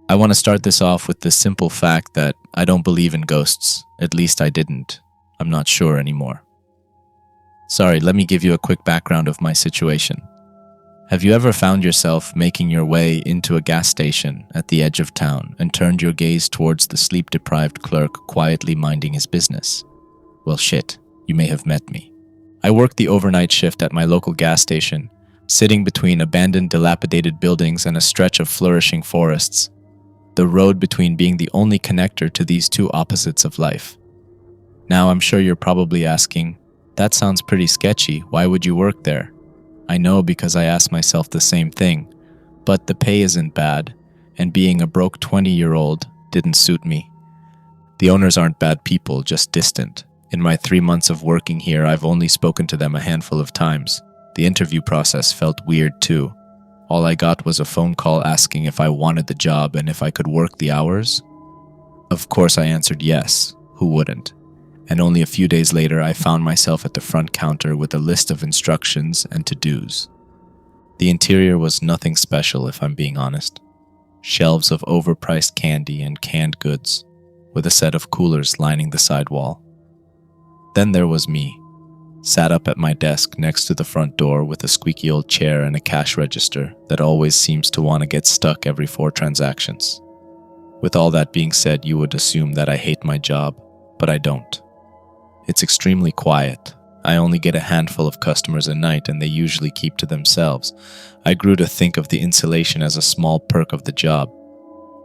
I want to start this off with the simple fact that I don't believe in ghosts. At least I didn't. I'm not sure anymore. Sorry, let me give you a quick background of my situation. Have you ever found yourself making your way into a gas station at the edge of town and turned your gaze towards the sleep-deprived clerk quietly minding his business? Well, shit, you may have met me. I worked the overnight shift at my local gas station, sitting between abandoned, dilapidated buildings and a stretch of flourishing forests, the road between being the only connector to these two opposites of life. Now, I'm sure you're probably asking, that sounds pretty sketchy, why would you work there? I know because I asked myself the same thing, but the pay isn't bad, and being a broke 20-year-old didn't suit me. The owners aren't bad people, just distant. In my 3 months of working here, I've only spoken to them a handful of times. The interview process felt weird too. All I got was a phone call asking if I wanted the job and if I could work the hours. Of course I answered yes, who wouldn't? And only a few days later I found myself at the front counter with a list of instructions and to-dos. The interior was nothing special if I'm being honest. Shelves of overpriced candy and canned goods, with a set of coolers lining the side wall. Then there was me, sat up at my desk next to the front door with a squeaky old chair and a cash register that always seems to want to get stuck every 4 transactions. With all that being said, you would assume that I hate my job, but I don't. It's extremely quiet. I only get a handful of customers a night and they usually keep to themselves. I grew to think of the insulation as a small perk of the job.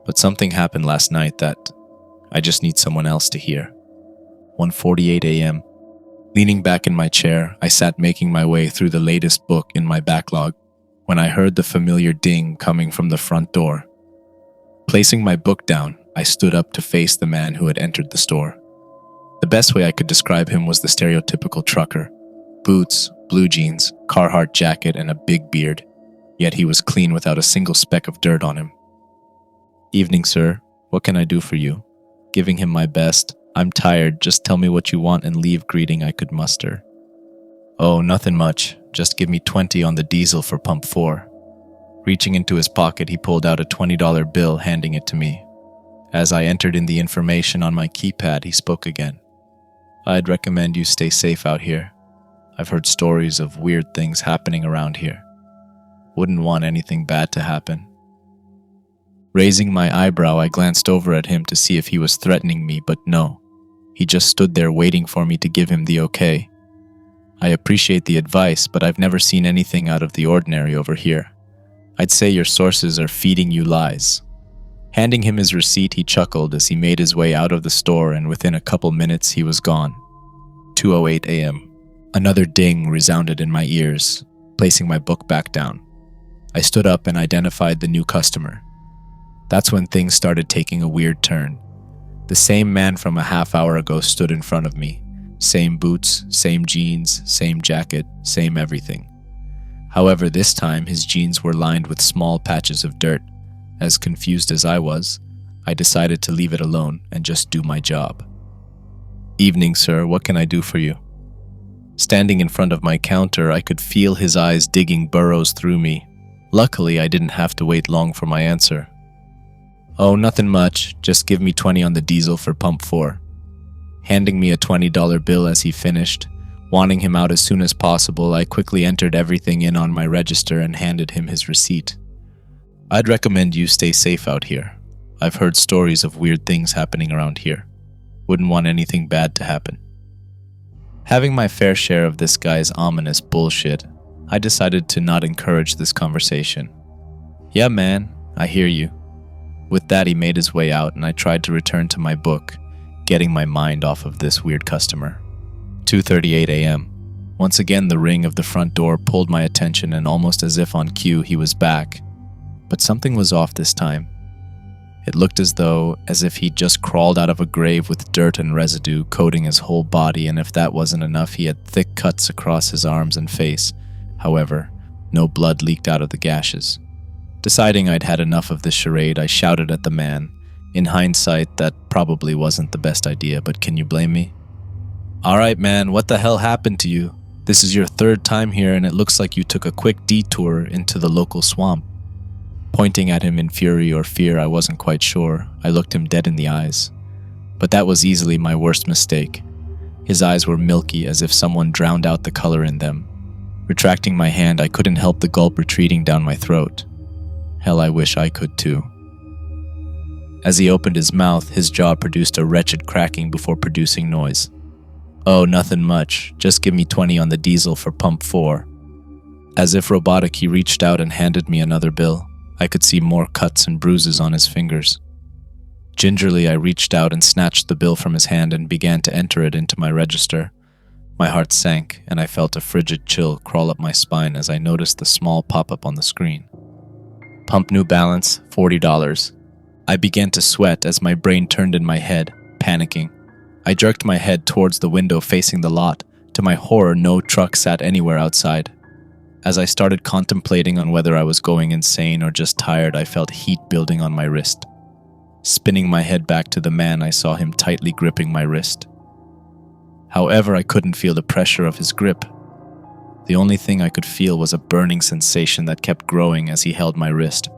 But something happened last night that I just need someone else to hear. 1:48 a.m. Leaning back in my chair, I sat making my way through the latest book in my backlog when I heard the familiar ding coming from the front door. Placing my book down, I stood up to face the man who had entered the store. The best way I could describe him was the stereotypical trucker. Boots, blue jeans, Carhartt jacket, and a big beard. Yet he was clean without a single speck of dirt on him. "Evening, sir. What can I do for you?" Giving him my best, "I'm tired, just tell me what you want and leave" greeting I could muster. "Oh, nothing much. Just give me 20 on the diesel for pump 4. Reaching into his pocket, he pulled out a $20 bill, handing it to me. As I entered in the information on my keypad, he spoke again. "I'd recommend you stay safe out here. I've heard stories of weird things happening around here. Wouldn't want anything bad to happen." Raising my eyebrow, I glanced over at him to see if he was threatening me, but no. He just stood there waiting for me to give him the okay. "I appreciate the advice, but I've never seen anything out of the ordinary over here. I'd say your sources are feeding you lies." Handing him his receipt, he chuckled as he made his way out of the store, and within a couple minutes he was gone. 2:08 a.m. Another ding resounded in my ears, placing my book back down. I stood up and identified the new customer. That's when things started taking a weird turn. The same man from a half hour ago stood in front of me. Same boots, same jeans, same jacket, same everything. However, this time his jeans were lined with small patches of dirt. As confused as I was, I decided to leave it alone and just do my job. "Evening, sir. What can I do for you?" Standing in front of my counter, I could feel his eyes digging burrows through me. Luckily, I didn't have to wait long for my answer. "Oh, nothing much. Just give me 20 on the diesel for pump 4. Handing me a $20 bill as he finished, wanting him out as soon as possible, I quickly entered everything in on my register and handed him his receipt. "I'd recommend you stay safe out here. I've heard stories of weird things happening around here. Wouldn't want anything bad to happen." Having my fair share of this guy's ominous bullshit, I decided to not encourage this conversation. "Yeah, man, I hear you." With that, he made his way out, and I tried to return to my book, getting my mind off of this weird customer. 2:38 a.m. Once again, the ring of the front door pulled my attention, and almost as if on cue, he was back. But something was off this time. It looked as if he'd just crawled out of a grave with dirt and residue coating his whole body, and if that wasn't enough, he had thick cuts across his arms and face. However, no blood leaked out of the gashes. Deciding I'd had enough of this charade, I shouted at the man. In hindsight, that probably wasn't the best idea, but can you blame me? "All right, man, what the hell happened to you? This is your 3rd time here, and it looks like you took a quick detour into the local swamp." Pointing at him in fury or fear, I wasn't quite sure. I looked him dead in the eyes. But that was easily my worst mistake. His eyes were milky, as if someone drowned out the color in them. Retracting my hand, I couldn't help the gulp retreating down my throat. Hell, I wish I could too. As he opened his mouth, his jaw produced a wretched cracking before producing noise. "Oh, nothing much. Just give me 20 on the diesel for pump 4. As if robotic, he reached out and handed me another bill. I could see more cuts and bruises on his fingers. Gingerly, I reached out and snatched the bill from his hand and began to enter it into my register. My heart sank, and I felt a frigid chill crawl up my spine as I noticed the small pop-up on the screen. Pump new balance, $40. I began to sweat as my brain turned in my head, panicking. I jerked my head towards the window facing the lot. To my horror, no truck sat anywhere outside. As I started contemplating on whether I was going insane or just tired, I felt heat building on my wrist. Spinning my head back to the man, I saw him tightly gripping my wrist. However, I couldn't feel the pressure of his grip. The only thing I could feel was a burning sensation that kept growing as he held my wrist.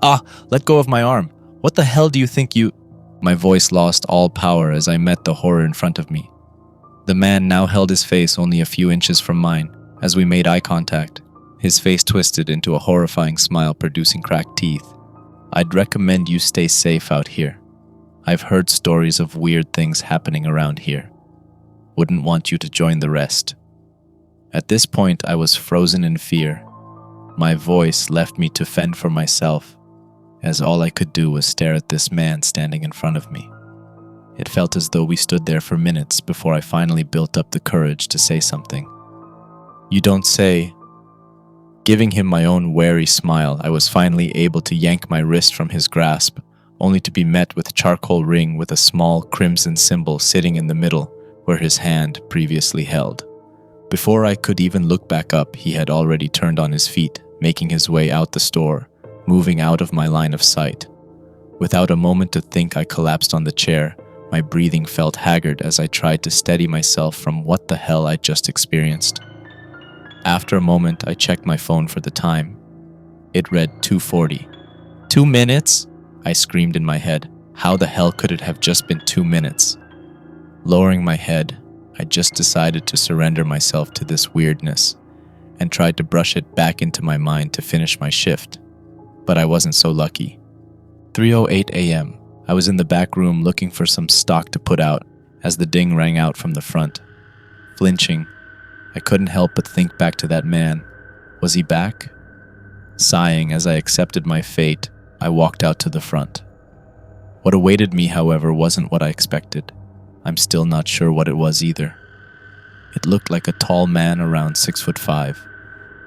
"Ah, let go of my arm. What the hell do you think you—" My voice lost all power as I met the horror in front of me. The man now held his face only a few inches from mine. As we made eye contact, his face twisted into a horrifying smile producing cracked teeth. "I'd recommend you stay safe out here. I've heard stories of weird things happening around here. Wouldn't want you to join the rest." At this point, I was frozen in fear. My voice left me to fend for myself, as all I could do was stare at this man standing in front of me. It felt as though we stood there for minutes before I finally built up the courage to say something. "You don't say." Giving him my own wary smile, I was finally able to yank my wrist from his grasp, only to be met with a charcoal ring with a small crimson symbol sitting in the middle where his hand previously held. Before I could even look back up, he had already turned on his feet, making his way out the store, moving out of my line of sight. Without a moment to think, I collapsed on the chair. My breathing felt haggard as I tried to steady myself from what the hell I'd just experienced. After a moment, I checked my phone for the time. It read 2:40. 2 minutes? I screamed in my head. How the hell could it have just been 2 minutes? Lowering my head, I just decided to surrender myself to this weirdness and tried to brush it back into my mind to finish my shift. But I wasn't so lucky. 3:08 a.m. I was in the back room looking for some stock to put out as the ding rang out from the front. Flinching, I couldn't help but think back to that man. Was he back? Sighing as I accepted my fate, I walked out to the front. What awaited me, however, wasn't what I expected. I'm still not sure what it was either. It looked like a tall man around 6'5".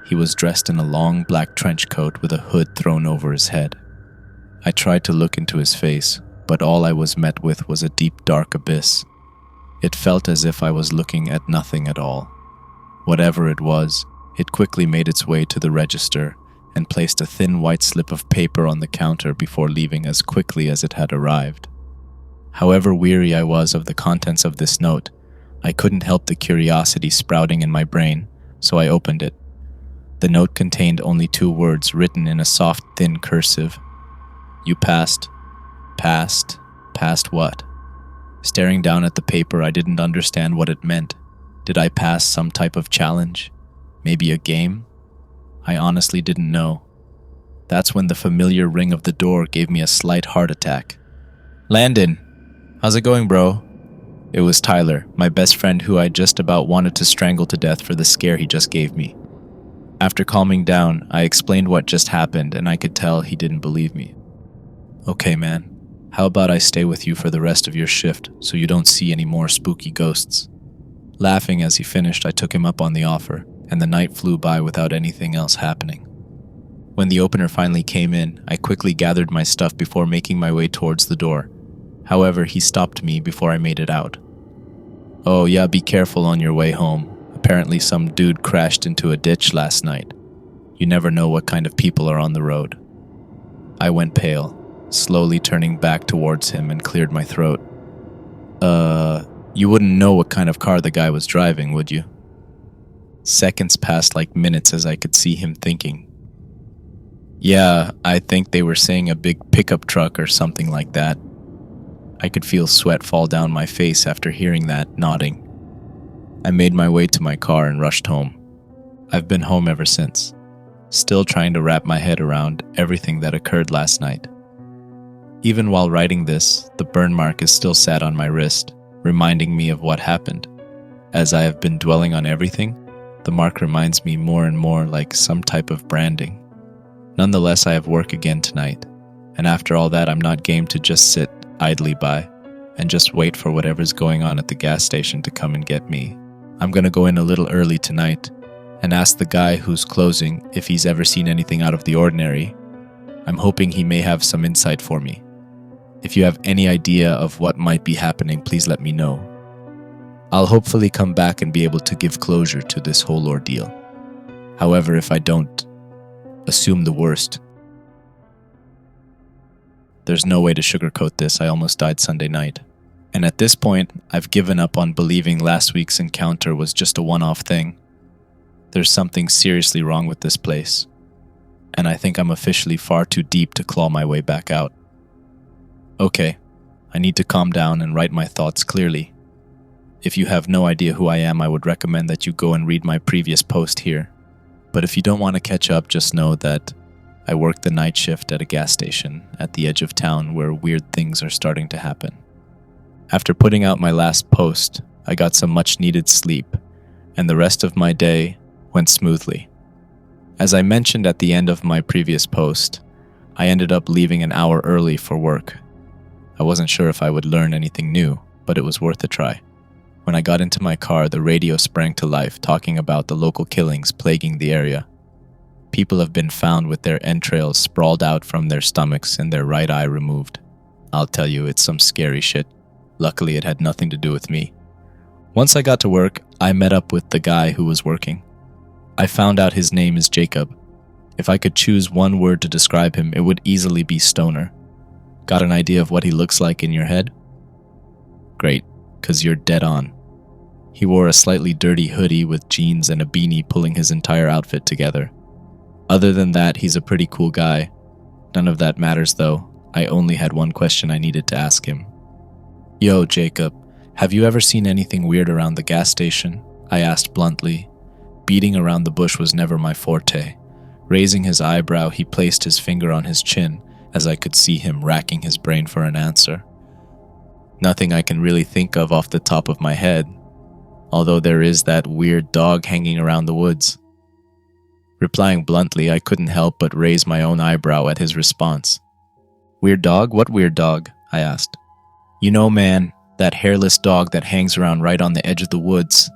He was dressed in a long black trench coat with a hood thrown over his head. I tried to look into his face, but all I was met with was a deep, dark abyss. It felt as if I was looking at nothing at all. Whatever it was, it quickly made its way to the register and placed a thin white slip of paper on the counter before leaving as quickly as it had arrived. However weary I was of the contents of this note, I couldn't help the curiosity sprouting in my brain, so I opened it. The note contained only 2 words written in a soft, thin cursive. "You passed." Passed? Passed what? Staring down at the paper, I didn't understand what it meant. Did I pass some type of challenge? Maybe a game? I honestly didn't know. That's when the familiar ring of the door gave me a slight heart attack. "Landon! How's it going, bro?" It was Tyler, my best friend who I just about wanted to strangle to death for the scare he just gave me. After calming down, I explained what just happened and I could tell he didn't believe me. "Okay, man. How about I stay with you for the rest of your shift so you don't see any more spooky ghosts?" Laughing as he finished, I took him up on the offer, and the night flew by without anything else happening. When the opener finally came in, I quickly gathered my stuff before making my way towards the door. However, he stopped me before I made it out. "Oh yeah, be careful on your way home. Apparently some dude crashed into a ditch last night. You never know what kind of people are on the road." I went pale, slowly turning back towards him and cleared my throat. You wouldn't know what kind of car the guy was driving, would you?" Seconds passed like minutes as I could see him thinking. Yeah, I think they were saying a big pickup truck or something like that. I could feel sweat fall down my face after hearing that, nodding. I made my way to my car and rushed home. I've been home ever since, still trying to wrap my head around everything that occurred last night. Even while writing this, the burn mark is still sat on my wrist, reminding me of what happened. As I have been dwelling on everything, the mark reminds me more and more like some type of branding. Nonetheless, I have work again tonight, and after all that, I'm not game to just sit idly by and just wait for whatever's going on at the gas station to come and get me. I'm gonna go in a little early tonight and ask the guy who's closing if he's ever seen anything out of the ordinary. I'm hoping he may have some insight for me. If you have any idea of what might be happening, please let me know. I'll hopefully come back and be able to give closure to this whole ordeal. However, if I don't, assume the worst. There's no way to sugarcoat this. I almost died Sunday night. And at this point, I've given up on believing last week's encounter was just a one-off thing. There's something seriously wrong with this place, and I think I'm officially far too deep to claw my way back out. Okay, I need to calm down and write my thoughts clearly. If you have no idea who I am, I would recommend that you go and read my previous post here. But if you don't want to catch up, just know that I work the night shift at a gas station at the edge of town where weird things are starting to happen. After putting out my last post, I got some much-needed sleep, and the rest of my day went smoothly. As I mentioned at the end of my previous post, I ended up leaving an hour early for work. I wasn't sure if I would learn anything new, but it was worth a try. When I got into my car, the radio sprang to life, talking about the local killings plaguing the area. People have been found with their entrails sprawled out from their stomachs and their right eye removed. I'll tell you, it's some scary shit. Luckily, it had nothing to do with me. Once I got to work, I met up with the guy who was working. I found out his name is Jacob. If I could choose one word to describe him, it would easily be stoner. Got an idea of what he looks like in your head? Great, 'cause you're dead on. He wore a slightly dirty hoodie with jeans and a beanie pulling his entire outfit together. Other than that, he's a pretty cool guy. None of that matters though. I only had one question I needed to ask him. Yo, Jacob, have you ever seen anything weird around the gas station? I asked bluntly. Beating around the bush was never my forte. Raising his eyebrow, he placed his finger on his chin as I could see him racking his brain for an answer. Nothing I can really think of off the top of my head, although there is that weird dog hanging around the woods. Replying bluntly, I couldn't help but raise my own eyebrow at his response. Weird dog? What weird dog? I asked. You know, man, that hairless dog that hangs around right on the edge of the woods.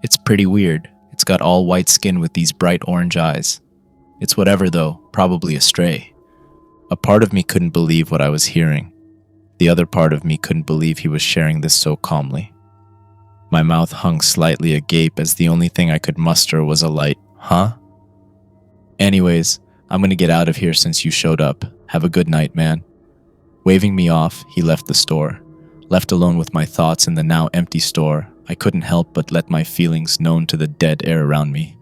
It's pretty weird. It's got all white skin with these bright orange eyes. It's whatever though, probably a stray. A part of me couldn't believe what I was hearing. The other part of me couldn't believe he was sharing this so calmly. My mouth hung slightly agape as the only thing I could muster was a light, huh? Anyways, I'm gonna get out of here since you showed up. Have a good night, man. Waving me off, he left the store. Left alone with my thoughts in the now empty store, I couldn't help but let my feelings known to the dead air around me.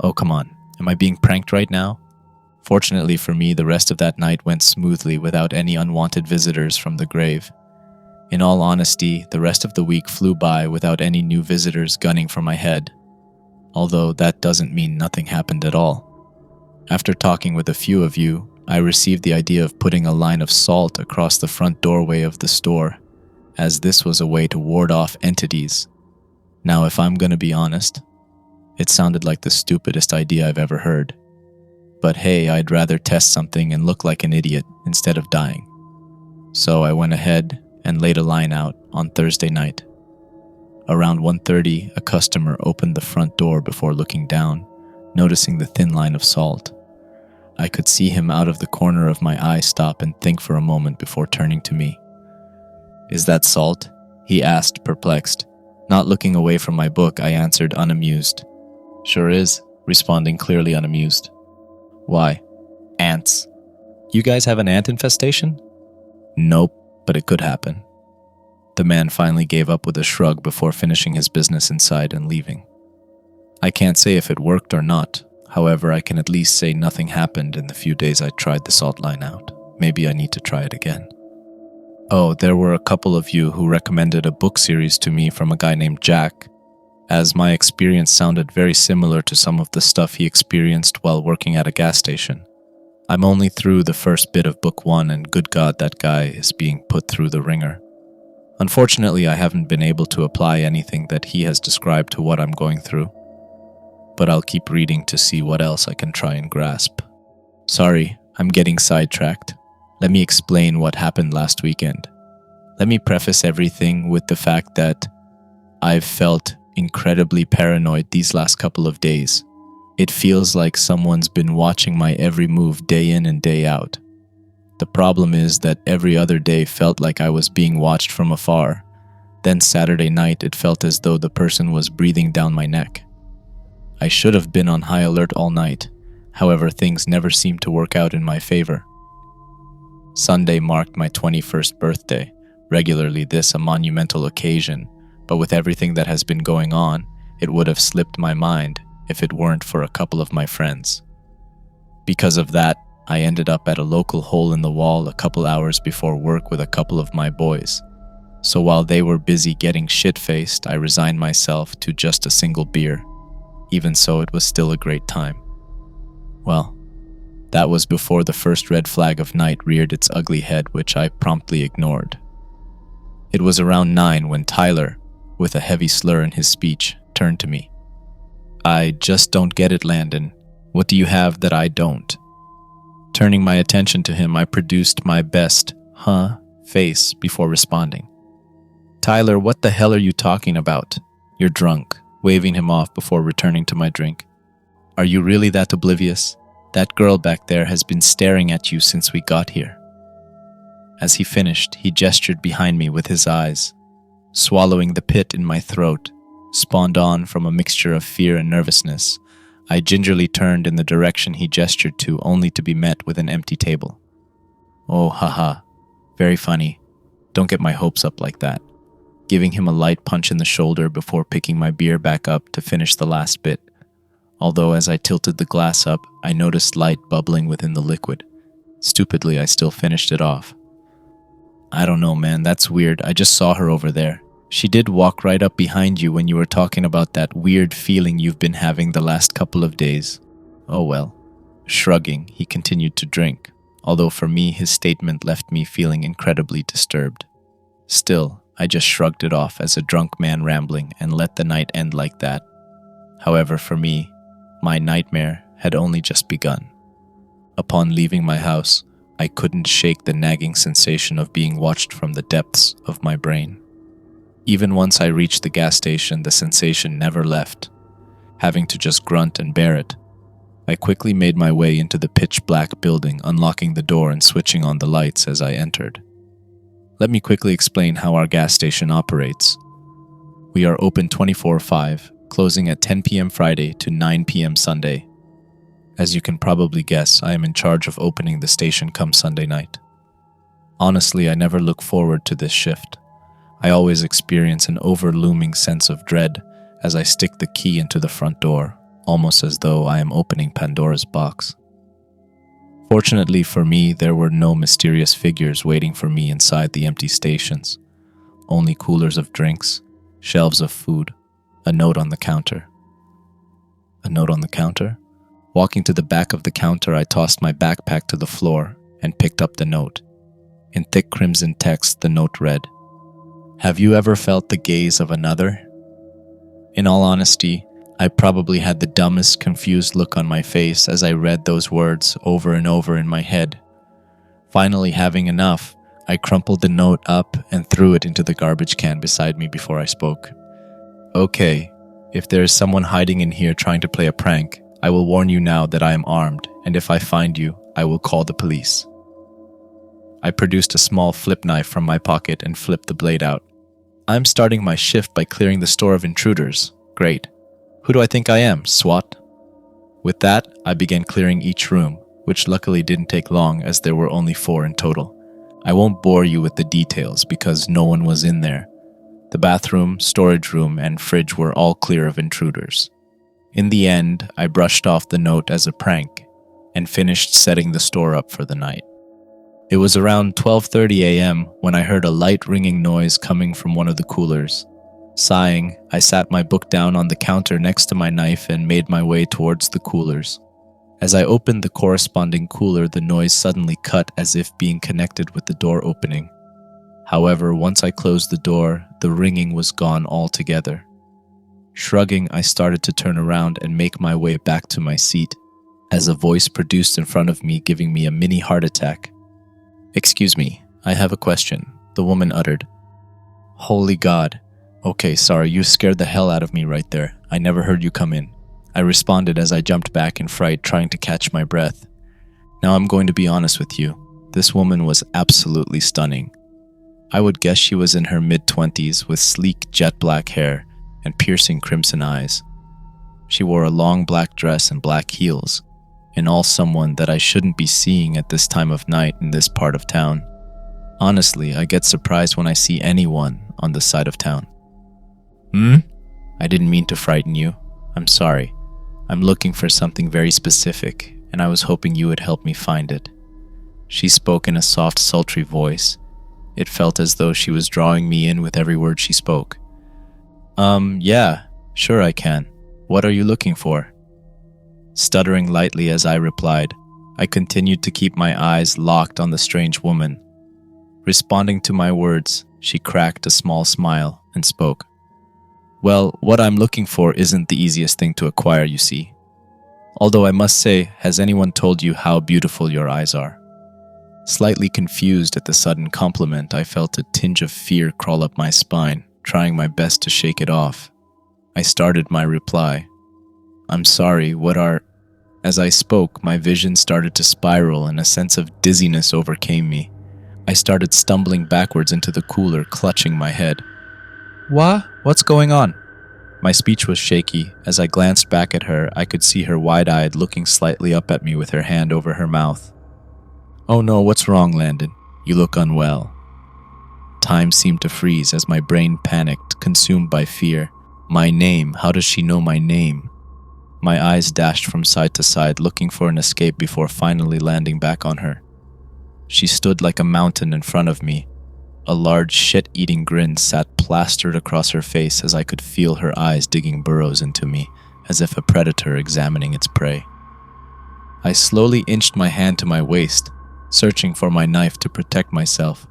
Oh, come on. Am I being pranked right now? Fortunately for me, the rest of that night went smoothly without any unwanted visitors from the grave. In all honesty, the rest of the week flew by without any new visitors gunning for my head. Although that doesn't mean nothing happened at all. After talking with a few of you, I received the idea of putting a line of salt across the front doorway of the store, as this was a way to ward off entities. Now, if I'm gonna be honest, it sounded like the stupidest idea I've ever heard. But hey, I'd rather test something and look like an idiot instead of dying. So I went ahead and laid a line out on Thursday night. Around 1:30, a customer opened the front door before looking down, noticing the thin line of salt. I could see him out of the corner of my eye stop and think for a moment before turning to me. Is that salt? He asked, perplexed. Not looking away from my book, I answered, unamused. Sure is, responding clearly unamused. Why? Ants. You guys have an ant infestation? Nope, but it could happen. The man finally gave up with a shrug before finishing his business inside and leaving. I can't say if it worked or not. However, I can at least say nothing happened in the few days I tried the salt line out. Maybe I need to try it again. Oh, there were a couple of you who recommended a book series to me from a guy named Jack, as my experience sounded very similar to some of the stuff he experienced while working at a gas station. I'm only through the first bit of book 1, and good God, that guy is being put through the ringer. Unfortunately, I haven't been able to apply anything that he has described to what I'm going through, but I'll keep reading to see what else I can try and grasp. Sorry, I'm getting sidetracked. Let me explain what happened last weekend. Let me preface everything with the fact that I've felt incredibly paranoid these last couple of days. It feels like someone's been watching my every move day in and day out. The problem is that every other day felt like I was being watched from afar. Then Saturday night, it felt as though the person was breathing down my neck. I should have been on high alert all night. However, things never seemed to work out in my favor. Sunday marked my 21st birthday, regularly this a monumental occasion, but with everything that has been going on, it would have slipped my mind if it weren't for a couple of my friends. Because of that, I ended up at a local hole in the wall a couple hours before work with a couple of my boys. So while they were busy getting shit-faced, I resigned myself to just a single beer. Even so, it was still a great time. Well, that was before the first red flag of night reared its ugly head, which I promptly ignored. It was around 9 when Tyler, with a heavy slur in his speech, turned to me. "I just don't get it, Landon. What do you have that I don't?" Turning my attention to him, I produced my best, face before responding. "Tyler, what the hell are you talking about? You're drunk," waving him off before returning to my drink. "Are you really that oblivious? That girl back there has been staring at you since we got here." As he finished, he gestured behind me with his eyes. Swallowing the pit in my throat, spawned on from a mixture of fear and nervousness, I gingerly turned in the direction he gestured to, only to be met with an empty table. "Oh, haha. Very funny. Don't get my hopes up like that," giving him a light punch in the shoulder before picking my beer back up to finish the last bit. Although as I tilted the glass up, I noticed light bubbling within the liquid. Stupidly, I still finished it off. "I don't know, man. That's weird. I just saw her over there. She did walk right up behind you when you were talking about that weird feeling you've been having the last couple of days." "Oh well." Shrugging, he continued to drink, although for me his statement left me feeling incredibly disturbed. Still, I just shrugged it off as a drunk man rambling and let the night end like that. However, for me, my nightmare had only just begun. Upon leaving my house, I couldn't shake the nagging sensation of being watched from the depths of my brain. Even once I reached the gas station, the sensation never left. Having to just grunt and bear it, I quickly made my way into the pitch-black building, unlocking the door and switching on the lights as I entered. Let me quickly explain how our gas station operates. We are open 24/5, closing at 10 p.m. Friday to 9 p.m. Sunday. As you can probably guess, I am in charge of opening the station come Sunday night. Honestly, I never look forward to this shift. I always experience an overlooming sense of dread as I stick the key into the front door, almost as though I am opening Pandora's box. Fortunately for me, there were no mysterious figures waiting for me inside the empty stations. Only coolers of drinks, shelves of food, a note on the counter. A note on the counter? Walking to the back of the counter, I tossed my backpack to the floor and picked up the note. In thick crimson text, the note read, "Have you ever felt the gaze of another?" In all honesty, I probably had the dumbest, confused look on my face as I read those words over and over in my head. Finally, having enough, I crumpled the note up and threw it into the garbage can beside me before I spoke. "Okay, if there is someone hiding in here trying to play a prank, I will warn you now that I am armed, and if I find you, I will call the police." I produced a small flip knife from my pocket and flipped the blade out. "I'm starting my shift by clearing the store of intruders. Great. Who do I think I am, SWAT?" With that, I began clearing each room, which luckily didn't take long as there were only 4 in total. I won't bore you with the details because no one was in there. The bathroom, storage room, and fridge were all clear of intruders. In the end, I brushed off the note as a prank and finished setting the store up for the night. It was around 12:30 a.m. when I heard a light ringing noise coming from one of the coolers. Sighing, I sat my book down on the counter next to my knife and made my way towards the coolers. As I opened the corresponding cooler, the noise suddenly cut as if being connected with the door opening. However, once I closed the door, the ringing was gone altogether. Shrugging, I started to turn around and make my way back to my seat, as a voice produced in front of me giving me a mini heart attack. "Excuse me, I have a question," the woman uttered. "Holy God. Okay, sorry, you scared the hell out of me right there. I never heard you come in," I responded as I jumped back in fright, trying to catch my breath. Now I'm going to be honest with you. This woman was absolutely stunning. I would guess she was in her mid-20s with sleek jet black hair and piercing crimson eyes. She wore a long black dress and black heels, in all someone that I shouldn't be seeing at this time of night in this part of town. Honestly, I get surprised when I see anyone on this side of town. I didn't mean to frighten you. I'm sorry. I'm looking for something very specific, and I was hoping you would help me find it. She spoke in a soft, sultry voice. It felt as though she was drawing me in with every word she spoke. Yeah, sure I can. What are you looking for?" Stuttering lightly as I replied, I continued to keep my eyes locked on the strange woman. Responding to my words, she cracked a small smile and spoke. "Well, what I'm looking for isn't the easiest thing to acquire, you see. Although I must say, has anyone told you how beautiful your eyes are?" Slightly confused at the sudden compliment, I felt a tinge of fear crawl up my spine, trying my best to shake it off. I started my reply. "I'm sorry, what are..." As I spoke, my vision started to spiral and a sense of dizziness overcame me. I started stumbling backwards into the cooler, clutching my head. "What? What's going on?" My speech was shaky. As I glanced back at her, I could see her wide-eyed, looking slightly up at me with her hand over her mouth. "Oh no, what's wrong, Landon? You look unwell." Time seemed to freeze as my brain panicked, consumed by fear. My name, how does she know my name? My eyes dashed from side to side, looking for an escape before finally landing back on her. She stood like a mountain in front of me. A large shit-eating grin sat plastered across her face as I could feel her eyes digging burrows into me, as if a predator examining its prey. I slowly inched my hand to my waist, searching for my knife to protect myself.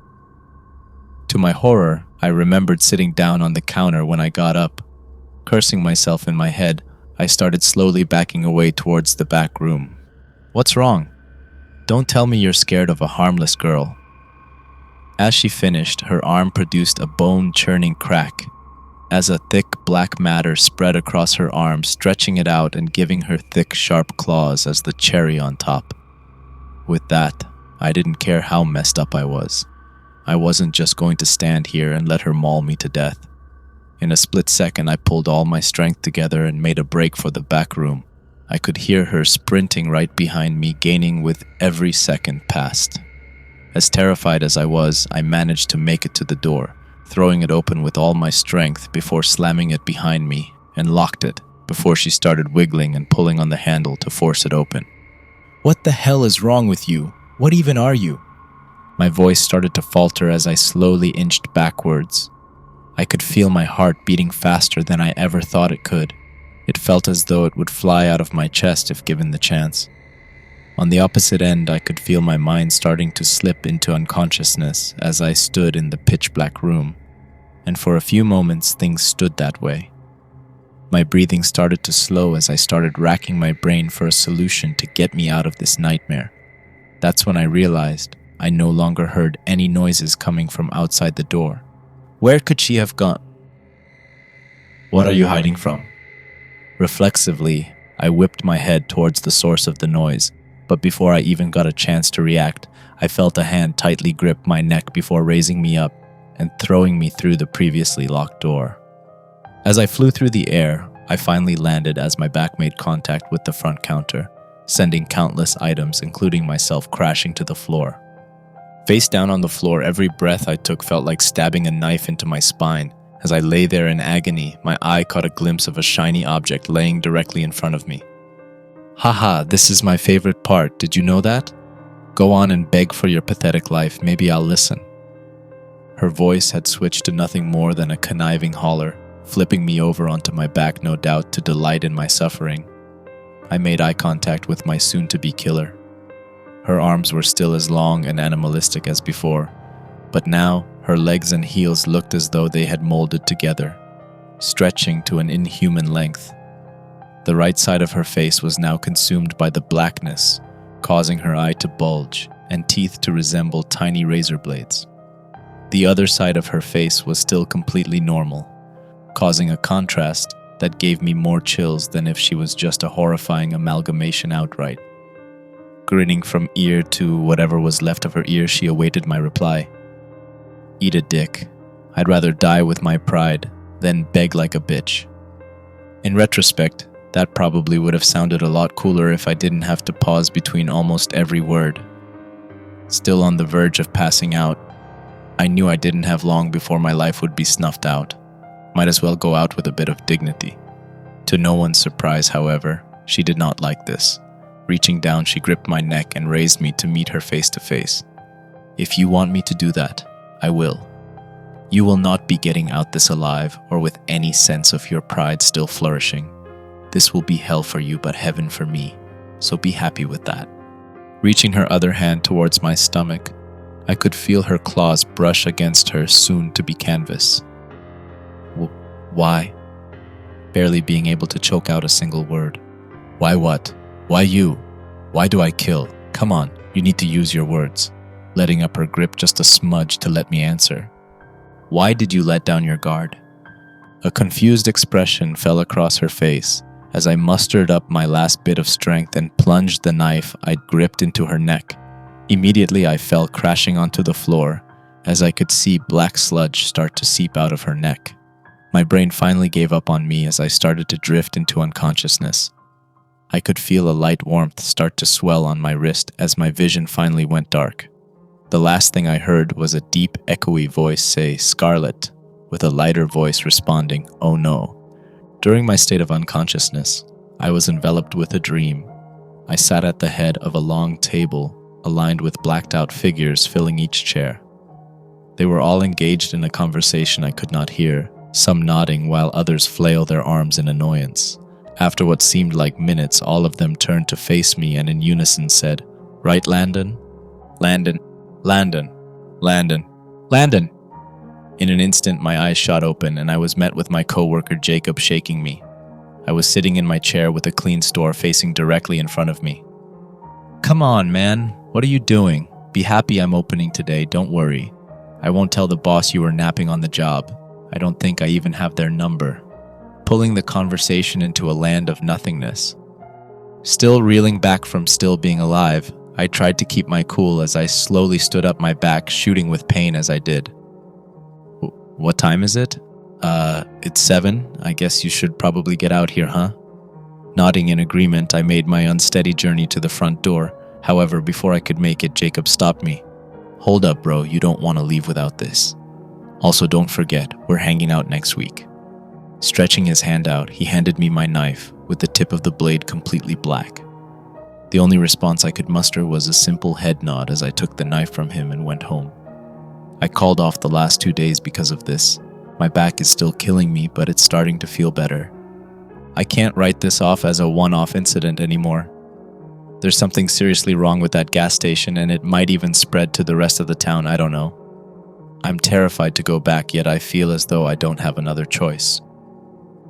To my horror, I remembered sitting down on the counter when I got up. Cursing myself in my head, I started slowly backing away towards the back room. "What's wrong? Don't tell me you're scared of a harmless girl." As she finished, her arm produced a bone-churning crack, as a thick black matter spread across her arm, stretching it out and giving her thick, sharp claws as the cherry on top. With that, I didn't care how messed up I was. I wasn't just going to stand here and let her maul me to death. In a split second, I pulled all my strength together and made a break for the back room. I could hear her sprinting right behind me, gaining with every second passed. As terrified as I was, I managed to make it to the door, throwing it open with all my strength before slamming it behind me, and locked it before she started wiggling and pulling on the handle to force it open. "What the hell is wrong with you? What even are you?" My voice started to falter as I slowly inched backwards. I could feel my heart beating faster than I ever thought it could. It felt as though it would fly out of my chest if given the chance. On the opposite end, I could feel my mind starting to slip into unconsciousness as I stood in the pitch-black room, and for a few moments things stood that way. My breathing started to slow as I started racking my brain for a solution to get me out of this nightmare. That's when I realized I no longer heard any noises coming from outside the door. Where could she have gone? "What are you hiding from?" Reflexively, I whipped my head towards the source of the noise, but before I even got a chance to react, I felt a hand tightly grip my neck before raising me up and throwing me through the previously locked door. As I flew through the air, I finally landed as my back made contact with the front counter, sending countless items, including myself, crashing to the floor. Face down on the floor, every breath I took felt like stabbing a knife into my spine As I lay there in agony, my eye caught a glimpse of a shiny object laying directly in front of me. Haha, this is my favorite part, did you know that? Go on and beg for your pathetic life, maybe I'll listen. Her voice had switched to nothing more than a conniving holler, flipping me over onto my back, no doubt to delight in my suffering. I made eye contact with my soon-to-be killer. Her arms were still as long and animalistic as before, but now her legs and heels looked as though they had molded together, stretching to an inhuman length. The right side of her face was now consumed by the blackness, causing her eye to bulge and teeth to resemble tiny razor blades. The other side of her face was still completely normal, causing a contrast that gave me more chills than if she was just a horrifying amalgamation outright. Grinning from ear to whatever was left of her ear, she awaited my reply. Eat a dick. I'd rather die with my pride than beg like a bitch. In retrospect, that probably would have sounded a lot cooler if I didn't have to pause between almost every word. Still on the verge of passing out, I knew I didn't have long before my life would be snuffed out. Might as well go out with a bit of dignity. To no one's surprise, however, she did not like this. Reaching down, she gripped my neck and raised me to meet her face to face. If you want me to do that, I will. You will not be getting out this alive or with any sense of your pride still flourishing. This will be hell for you, but heaven for me, so be happy with that. Reaching her other hand towards my stomach, I could feel her claws brush against her soon-to-be canvas. Why? Barely being able to choke out a single word. Why what? Why you? Why do I kill? Come on, you need to use your words. Letting up her grip just a smudge to let me answer. Why did you let down your guard? A confused expression fell across her face as I mustered up my last bit of strength and plunged the knife I'd gripped into her neck. Immediately I fell crashing onto the floor as I could see black sludge start to seep out of her neck. My brain finally gave up on me as I started to drift into unconsciousness. I could feel a light warmth start to swell on my wrist as my vision finally went dark. The last thing I heard was a deep, echoey voice say, "Scarlet," with a lighter voice responding, "Oh no." During my state of unconsciousness, I was enveloped with a dream. I sat at the head of a long table, aligned with blacked-out figures filling each chair. They were all engaged in a conversation I could not hear, some nodding while others flailed their arms in annoyance. After what seemed like minutes, all of them turned to face me and in unison said, "Right, Landon? Landon, Landon, Landon, Landon." In an instant, my eyes shot open and I was met with my co-worker Jacob shaking me. I was sitting in my chair with a clean store facing directly in front of me. "Come on, man. What are you doing? Be happy I'm opening today, don't worry. I won't tell the boss you were napping on the job. I don't think I even have their number." Pulling the conversation into a land of nothingness. Still reeling back from still being alive, I tried to keep my cool as I slowly stood up, my back shooting with pain as I did. "What time is it?" It's 7. I guess you should probably get out here, huh?" Nodding in agreement, I made my unsteady journey to the front door. However, before I could make it, Jacob stopped me. "Hold up, bro, you don't want to leave without this. Also, don't forget, we're hanging out next week." Stretching his hand out, he handed me my knife, with the tip of the blade completely black. The only response I could muster was a simple head nod as I took the knife from him and went home. I called off the last 2 days because of this. My back is still killing me, but it's starting to feel better. I can't write this off as a one-off incident anymore. There's something seriously wrong with that gas station, and it might even spread to the rest of the town, I don't know. I'm terrified to go back, yet I feel as though I don't have another choice.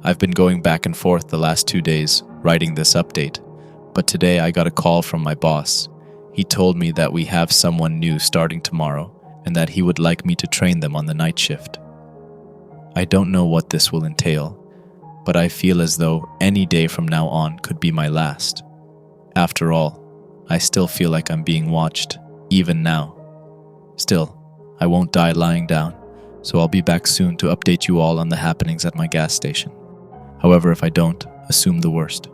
I've been going back and forth the last 2 days, writing this update, but today I got a call from my boss. He told me that we have someone new starting tomorrow, and that he would like me to train them on the night shift. I don't know what this will entail, but I feel as though any day from now on could be my last. After all, I still feel like I'm being watched, even now. Still, I won't die lying down, so I'll be back soon to update you all on the happenings at my gas station. However, if I don't, assume the worst.